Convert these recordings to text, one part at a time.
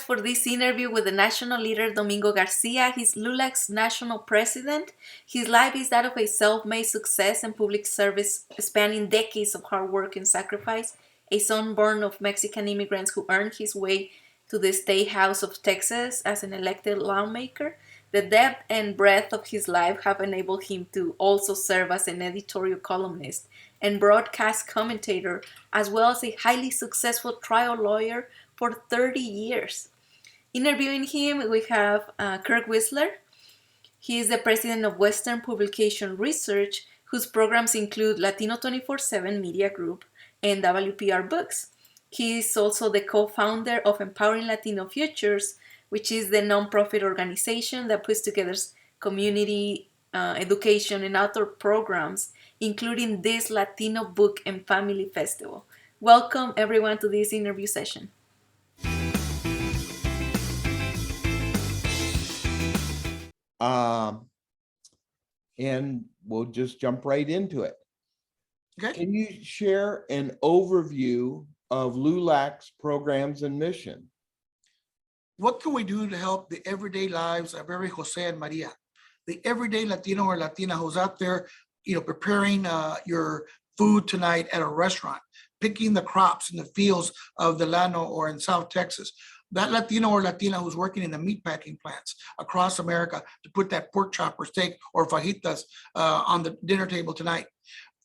us for this interview with the national leader Domingo Garcia. He's LULAC's national president. His life is that of a self-made success and public service spanning decades of hard work and sacrifice, a son born of Mexican immigrants who earned his way to the State House of Texas as an elected lawmaker. The depth and breadth of his life have enabled him to also serve as an editorial columnist and broadcast commentator, as well as a highly successful trial lawyer for 30 years. Interviewing him, we have Kirk Whistler. He is the president of Western Publication Research, whose programs include Latino 24/7 Media Group and WPR Books. He is also the co-founder of Empowering Latino Futures, which is the nonprofit organization that puts together community education and outdoor programs, including this Latino Book and Family Festival. Welcome everyone to this interview session. And we'll just jump right into it. Okay. Can you share an overview of LULAC's programs and mission? What can we do to help the everyday lives of every Jose and Maria, the everyday Latino or Latina who's out there, preparing your food tonight at a restaurant, picking the crops in the fields of Delano or in South Texas, that Latino or Latina who's working in the meatpacking plants across America to put that pork chop or steak or fajitas on the dinner table tonight,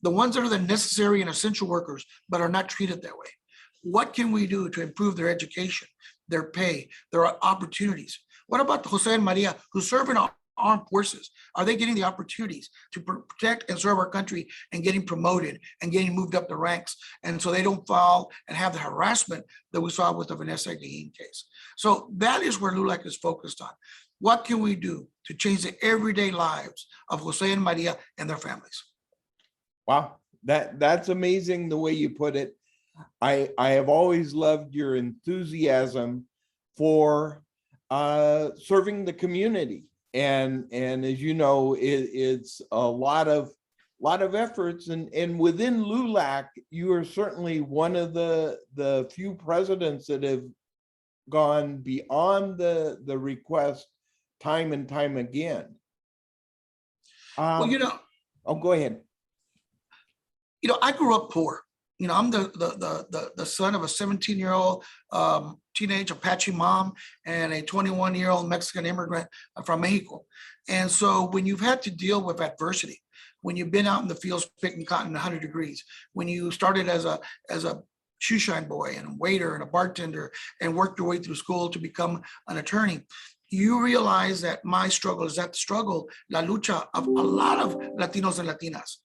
the ones that are the necessary and essential workers but are not treated that way. What can we do to improve their education, their pay, their opportunities? What about Jose and Maria who serve in armed forces? Are they getting the opportunities to protect and serve our country and getting promoted and getting moved up the ranks? And so they don't fall and have the harassment that we saw with the Vanessa Guillen case. So that is where LULAC is focused on. What can we do to change the everyday lives of Jose and Maria and their families? Wow, that's amazing the way you put it. I have always loved your enthusiasm for serving the community. And as you know, it's a lot of efforts, and within LULAC, you are certainly one of the few presidents that have gone beyond the request time and time again. Well, oh, go ahead. I grew up poor. I'm the son of a 17-year-old teenage Apache mom and a 21-year-old Mexican immigrant from Mexico. And so when you've had to deal with adversity, when you've been out in the fields picking cotton 100 degrees, when you started as a shoe shine boy and a waiter and a bartender and worked your way through school to become an attorney, you realize that my struggle is that the struggle, la lucha of a lot of Latinos and Latinas.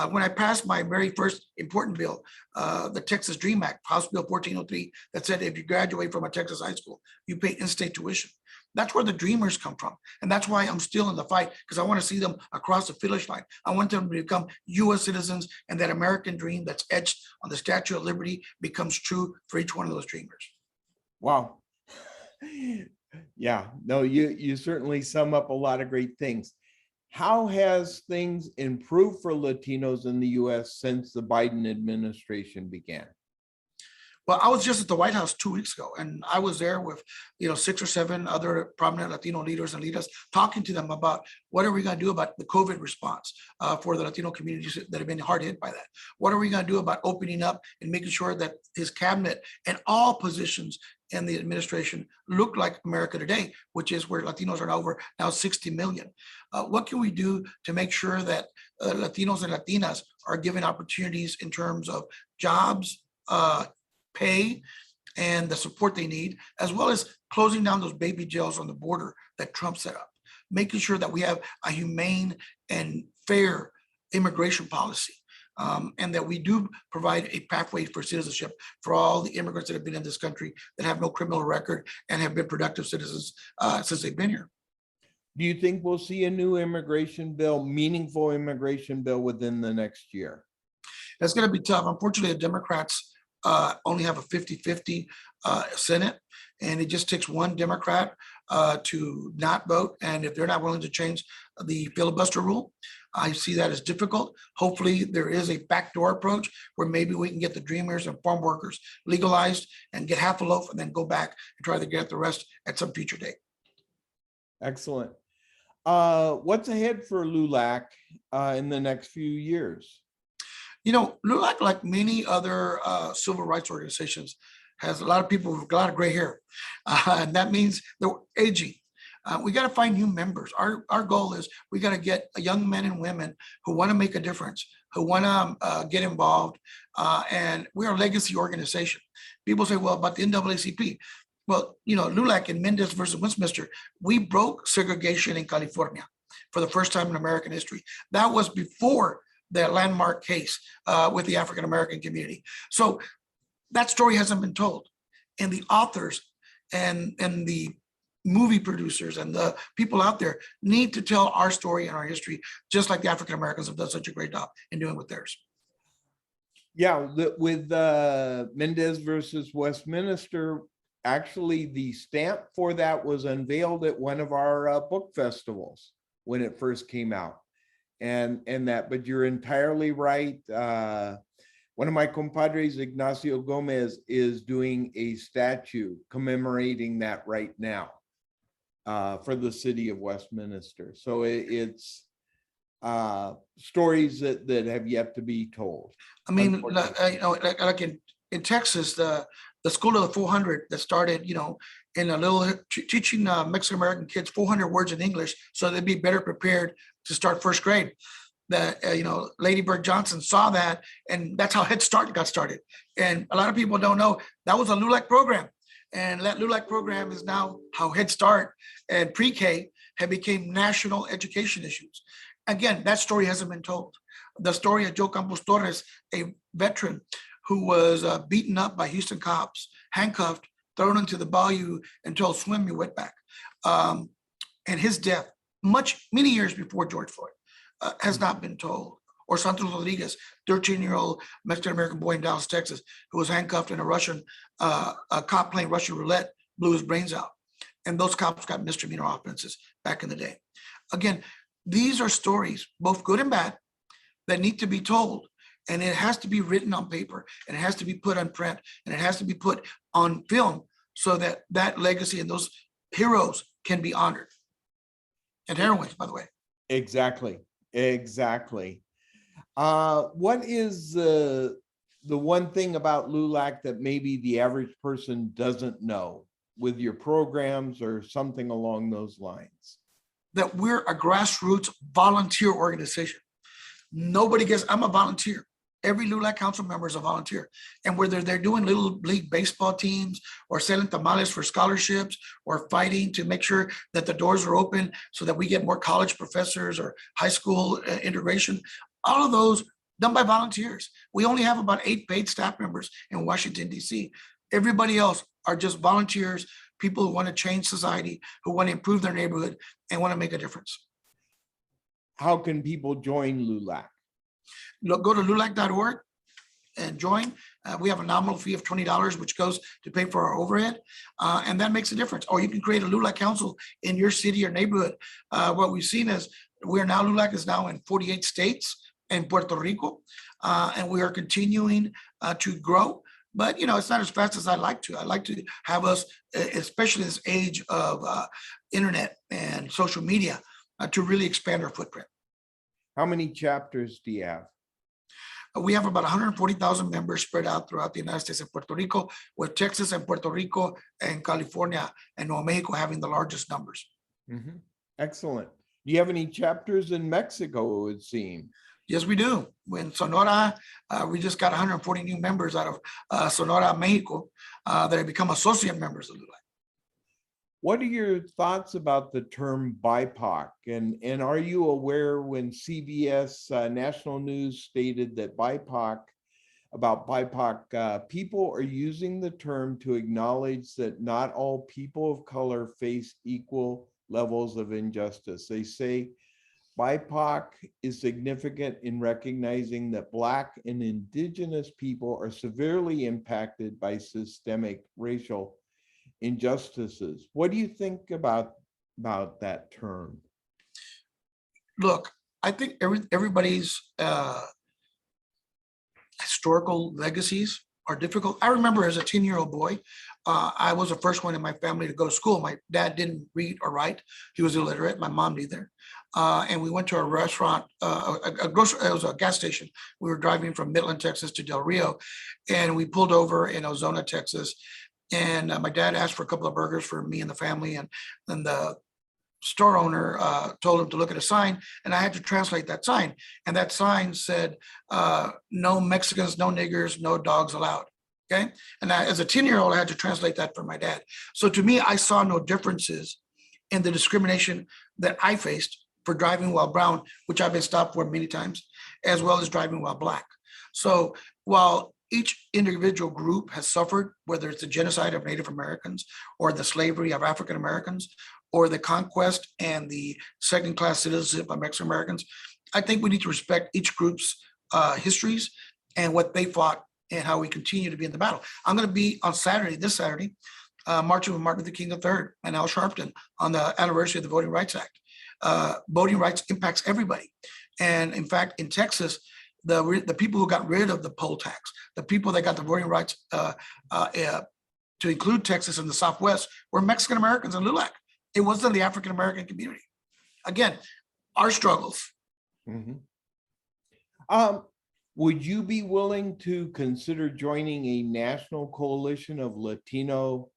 When I passed my very first important bill, the Texas Dream Act, House Bill 1403, that said if you graduate from a Texas high school, you pay in-state tuition. That's where the dreamers come from. And that's why I'm still in the fight, because I want to see them across the finish line. I want them to become US citizens, and that American dream that's etched on the Statue of Liberty becomes true for each one of those dreamers. Wow. Yeah, no, you certainly sum up a lot of great things. How has things improved for Latinos in the US since the Biden administration began? Well, I was just at the White House 2 weeks ago, and I was there with 6 or 7 other prominent Latino leaders and leaders, talking to them about what are we going to do about the COVID response for the Latino communities that have been hard hit by that. What are we going to do about opening up and making sure that his cabinet and all positions in the administration look like America today, which is where Latinos are now 60 million. What can we do to make sure that Latinos and Latinas are given opportunities in terms of jobs, pay, and the support they need, as well as closing down those baby jails on the border that Trump set up, making sure that we have a humane and fair immigration policy. And that we do provide a pathway for citizenship for all the immigrants that have been in this country that have no criminal record and have been productive citizens since they've been here. Do you think we'll see a new immigration bill, meaningful immigration bill within the next year? That's going to be tough. Unfortunately, the Democrats only have a 50-50 Senate. and it just takes one Democrat to not vote. And if they're not willing to change the filibuster rule, I see that as difficult. Hopefully, there is a backdoor approach where maybe we can get the dreamers and farm workers legalized and get half a loaf and then go back and try to get the rest at some future date. Excellent. What's ahead for LULAC in the next few years? LULAC, like many other civil rights organizations, has a lot of people with a lot of gray hair. And that means they're aging. We got to find new members. Our goal is we got to get young men and women who want to make a difference, who want to get involved. And we're a legacy organization. People say, well, about the NAACP. Well, LULAC in Mendez versus Westminster, we broke segregation in California for the first time in American history. That was before the landmark case with the African-American community. So that story hasn't been told. And the authors and the movie producers and the people out there need to tell our story and our history, just like the African-Americans have done such a great job in doing with theirs. Yeah, with Mendez versus Westminster, actually the stamp for that was unveiled at one of our book festivals when it first came out. But you're entirely right. One of my compadres, Ignacio Gomez, is doing a statue commemorating that right now for the city of Westminster. So it's stories that have yet to be told. I mean, like in Texas, the School of the 400 that started, in a little teaching Mexican American kids 400 words in English so they'd be better prepared to start first grade. That Lady Bird Johnson saw that, and that's how Head Start got started. And a lot of people don't know that was a LULAC program, and that LULAC program is now how Head Start and pre-K have become national education issues. Again, that story hasn't been told. The story of Joe Campos Torres, a veteran who was beaten up by Houston cops, handcuffed, thrown into the bayou and told, swim your wetback. And his death, many years before George Floyd, has not been told. Or Santos Rodriguez, 13-year-old Mexican-American boy in Dallas, Texas, who was handcuffed in a cop playing Russian roulette, blew his brains out. And those cops got misdemeanor offenses back in the day. Again, these are stories, both good and bad, that need to be told. And it has to be written on paper, and it has to be put on print, and it has to be put on film so that that legacy and those heroes can be honored. And heroines, by the way. Exactly. What is the one thing about LULAC that maybe the average person doesn't know with your programs or something along those lines? That we're a grassroots volunteer organization. Nobody gets, I'm a volunteer. Every LULAC council member is a volunteer. And whether they're doing little league baseball teams or selling tamales for scholarships or fighting to make sure that the doors are open so that we get more college professors or high school integration, all of those done by volunteers. We only have about 8 paid staff members in Washington, D.C. Everybody else are just volunteers, people who want to change society, who want to improve their neighborhood and want to make a difference. How can people join LULAC? Go to LULAC.org and join. We have a nominal fee of $20, which goes to pay for our overhead, and that makes a difference. Or you can create a LULAC council in your city or neighborhood. What we've seen is LULAC is now in 48 states and Puerto Rico, and we are continuing to grow. But it's not as fast as I'd like to. I'd like to have us, especially in this age of internet and social media, to really expand our footprint. How many chapters do you have? We have about 140,000 members spread out throughout the United States and Puerto Rico, with Texas and Puerto Rico and California and Nuevo Mexico having the largest numbers. Mm-hmm. Excellent. Do you have any chapters in Mexico, it would seem? Yes, we do. In Sonora, we just got 140 new members out of Sonora, Mexico, that have become associate members of LULAC. What are your thoughts about the term BIPOC? And are you aware when CBS National News stated that BIPOC people are using the term to acknowledge that not all people of color face equal levels of injustice? They say BIPOC is significant in recognizing that Black and Indigenous people are severely impacted by systemic racial injustices. What do you think about that term? Look, I think everybody's historical legacies are difficult. I remember as a 10-year-old boy, I was the first one in my family to go to school. My dad didn't read or write. He was illiterate. My mom neither. And we went to a restaurant, it was a gas station. We were driving from Midland, Texas to Del Rio, and we pulled over in Ozona, Texas. And my dad asked for a couple of burgers for me and the family. And then the store owner told him to look at a sign, and I had to translate that sign. And that sign said, no Mexicans, no niggers, no dogs allowed. Okay. And as a 10-year-old, I had to translate that for my dad. So to me, I saw no differences in the discrimination that I faced for driving while brown, which I've been stopped for many times, as well as driving while black. So while each individual group has suffered, whether it's the genocide of Native Americans or the slavery of African Americans, or the conquest and the second-class citizenship of Mexican Americans, I think we need to respect each group's histories and what they fought and how we continue to be in the battle. I'm going to be on Saturday, this Saturday, marching with Martin Luther King III and Al Sharpton on the anniversary of the Voting Rights Act. Voting rights impacts everybody. And in fact, in Texas, the people who got rid of the poll tax, the people that got the voting rights to include Texas in the Southwest were Mexican Americans and LULAC. It wasn't the African American community. Again, our struggles. Mm-hmm. Would you be willing to consider joining a national coalition of Latino,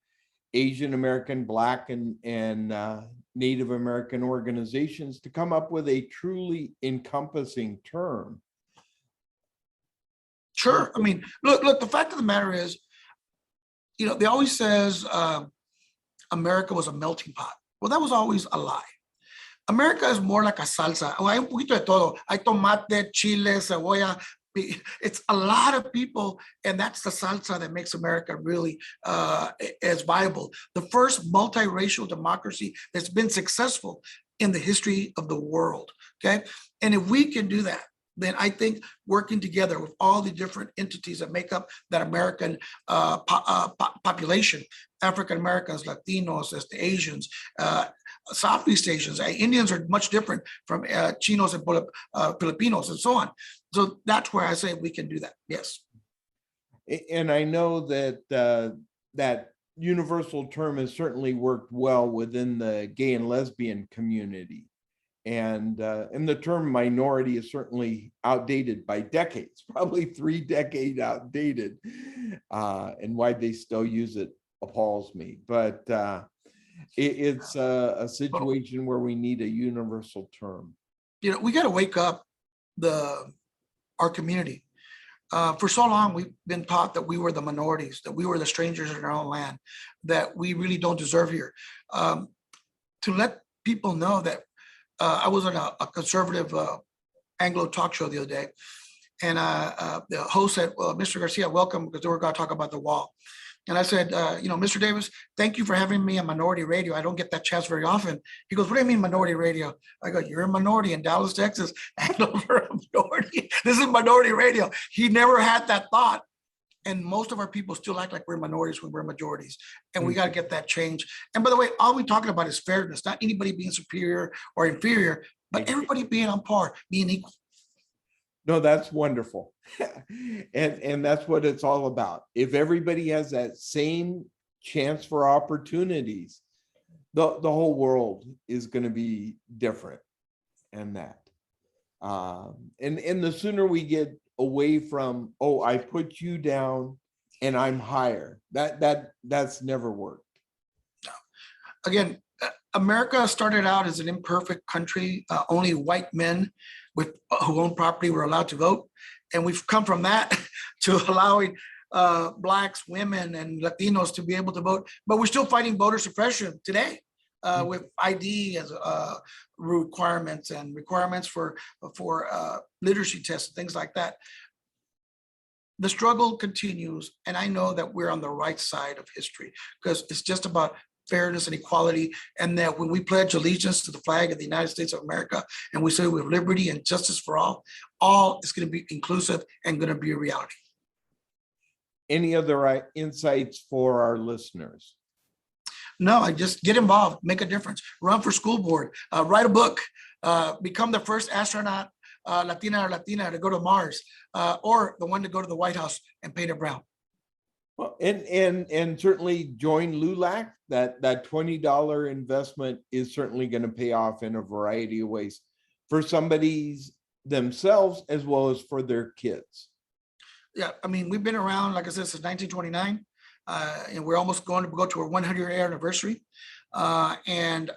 Asian American, Black, and Native American organizations to come up with a truly encompassing term? Sure. I mean, look, the fact of the matter is, they always says America was a melting pot. Well, that was always a lie. America is more like a salsa. Hay un poquito de todo. Hay tomate, chile, cebolla. It's a lot of people, and that's the salsa that makes America really as viable. The first multiracial democracy that's been successful in the history of the world, okay? And if we can do that, then I think working together with all the different entities that make up that American population, African Americans, Latinos, as the Asians, Southeast Asians, Indians are much different from Chinos and Filipinos and so on. So that's where I say we can do that, yes. And I know that that universal term has certainly worked well within the gay and lesbian community. And the term minority is certainly outdated by decades, probably 3 decades outdated. And why they still use it appalls me. But it's a situation where we need a universal term. We got to wake up our community. For so long, we've been taught that we were the minorities, that we were the strangers in our own land, that we really don't deserve here. To let people know that I was on a conservative Anglo talk show the other day, and the host said, well, Mr. Garcia, welcome, because they were going to talk about the wall. And I said, Mr. Davis, thank you for having me on Minority Radio. I don't get that chance very often. He goes, what do you mean Minority Radio? I go, you're a minority in Dallas, Texas, and over a minority. This is Minority Radio. He never had that thought. And most of our people still act like we're minorities when we're majorities. And we got to get that change. And by the way, all we're talking about is fairness, not anybody being superior or inferior, but everybody being on par, being equal. No, that's wonderful. And that's what it's all about. If everybody has that same chance for opportunities, the whole world is going to be different. And that. And the sooner we get away from, oh, I put you down and I'm higher, that's never worked. No. Again, America started out as an imperfect country. Only white men who own property were allowed to vote. And we've come from that to allowing Blacks, women, and Latinos to be able to vote. But we're still fighting voter suppression today with ID as requirements and requirements for literacy tests, things like that. The struggle continues. And I know that we're on the right side of history, because it's just about fairness and equality, and that when we pledge allegiance to the flag of the United States of America and we say we have liberty and justice for all is going to be inclusive and going to be a reality. Any other insights for our listeners? No, I just get involved, make a difference, run for school board, write a book, become the first astronaut, Latina or Latina to go to Mars, or the one to go to the White House and paint it brown. Well, and certainly join LULAC. That $20 investment is certainly going to pay off in a variety of ways for somebody's themselves as well as for their kids. Yeah, I mean, we've been around, like I said, since 1929, and we're almost going to go to our 100-year anniversary. And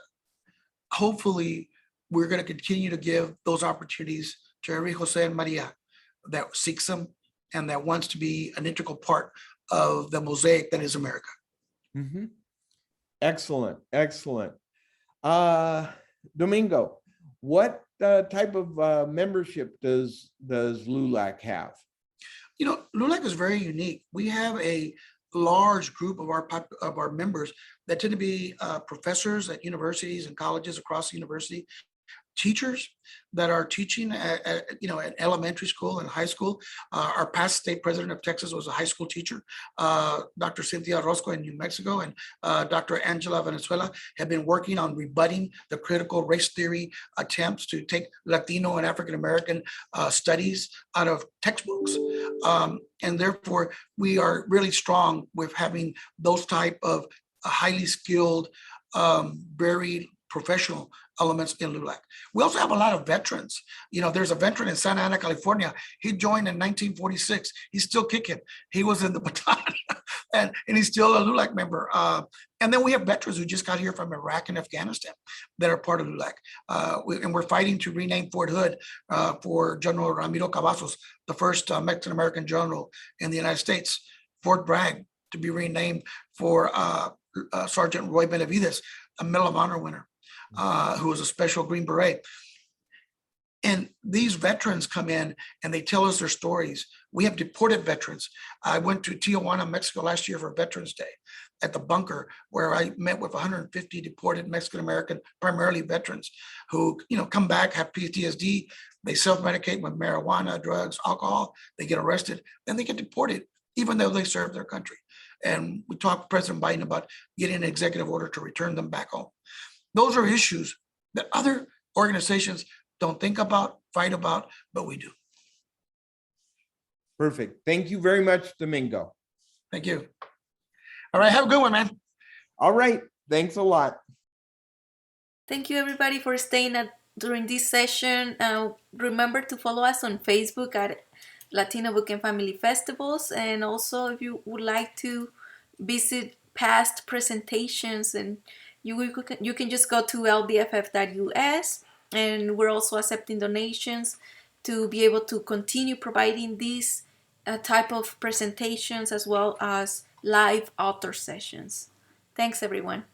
hopefully, we're going to continue to give those opportunities to every Jose and Maria that seeks them and that wants to be an integral part of the mosaic that is America. Mm-hmm. Excellent, excellent. Domingo, what type of membership does LULAC have? You know, LULAC is very unique. We have a large group of our members that tend to be professors at universities and colleges across the university, teachers that are teaching at elementary school and high school. Our past state president of Texas was a high school teacher. Dr. Cynthia Roscoe in New Mexico and Dr. Angela Venezuela have been working on rebutting the critical race theory attempts to take Latino and African American studies out of textbooks. And therefore, we are really strong with having those type of highly skilled, very professional elements in LULAC. We also have a lot of veterans. You know, there's a veteran in Santa Ana, California. He joined in 1946. He's still kicking. He was in the baton and he's still a LULAC member. And then we have veterans who just got here from Iraq and Afghanistan that are part of LULAC. And we're fighting to rename Fort Hood for General Ramiro Cavazos, the first Mexican-American general in the United States. Fort Bragg to be renamed for Sergeant Roy Benavides, a Medal of Honor winner. Who was a special Green Beret. And these veterans come in and they tell us their stories. We have deported veterans. I went to Tijuana, Mexico last year for Veterans Day at the bunker where I met with 150 deported Mexican-American, primarily veterans who, come back, have PTSD. They self-medicate with marijuana, drugs, alcohol. They get arrested, then they get deported, even though they serve their country. And we talked to President Biden about getting an executive order to return them back home. Those are issues that other organizations don't think about, fight about, but we do. Perfect. Thank you very much, Domingo. Thank you. All right, have a good one, man. All right. Thanks a lot. Thank you, everybody, for staying during this session. Remember to follow us on Facebook at Latino Book and Family Festivals. And also, if you would like to visit past presentations, and you can just go to lbff.us, and we're also accepting donations to be able to continue providing these type of presentations as well as live author sessions. Thanks, everyone.